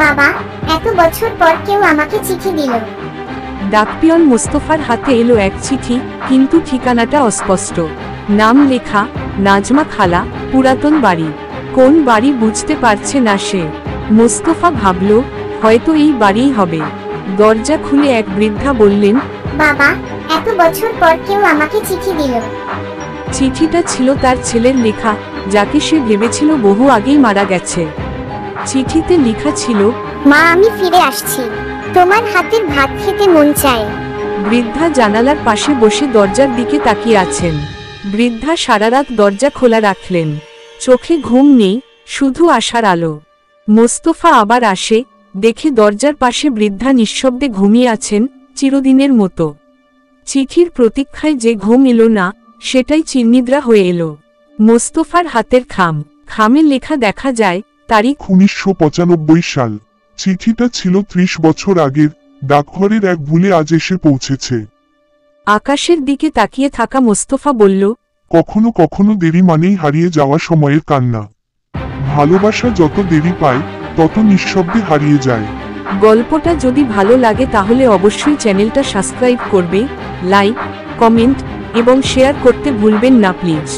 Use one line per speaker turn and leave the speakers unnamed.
বাবা, এত বছর পর কেউ আমাকে চিঠি দিল।
ডাকপিয়ন মোস্তফার হাতে এলো এক চিঠি, কিন্তু ঠিকানাটা অস্পষ্ট। নাম লেখা নাজমা খালা, পুরাতন বাড়ি। কোন বাড়ি বুঝতে পারছে না সে। মোস্তফা ভাবল, হয়তো এই বাড়িই হবে। দরজা খুলে এক বৃদ্ধা বললেন,
বাবা, এত বছর পর কেউ আমাকে চিঠি দিল।
চিঠিটা ছিল তার ছেলের লেখা, যাকে সে ভেবেছিল বহু আগেই মারা গেছে। চিঠিতে লেখা ছিল,
মা, আমি ফিরে আসছি, তোমার হাতের ভাত খেতে মন চায়।
বৃদ্ধা জানালার পাশে বসে দরজার দিকে তাকিয়ে আছেন। বৃদ্ধা সারারাত দরজা খোলা রাখলেন। চোখে ঘুম নেই, শুধু আশার আলো। মোস্তফা আবার আসে, দেখে দরজার পাশে বৃদ্ধা নিঃশব্দে ঘুমিয়ে আছেন, চিরদিনের মতো। চিঠির প্রতীক্ষায় যে ঘুম এলো না, সেটাই চিরনিদ্রা হয়ে এলো। মোস্তফার হাতের খামে লেখা দেখা যায়, তারিখ
1995 সাল। চিঠিটা ছিল 30 বছর আগের, ডাকঘরের এক ভুলে আজ এসে পৌঁছেছে।
আকাশের দিকে তাকিয়ে থাকা মোস্তফা বলল,
কখনো কখনো দেরি মানেই হারিয়ে যাওয়া সময়ের কান্না। ভালোবাসা যত দেরি পায়, তত নিঃশব্দে হারিয়ে যায়।
গল্পটা যদি ভালো লাগে তাহলে অবশ্যই চ্যানেলটা সাবস্ক্রাইব করবে, লাইক, কমেন্ট এবং শেয়ার করতে ভুলবেন না প্লিজ।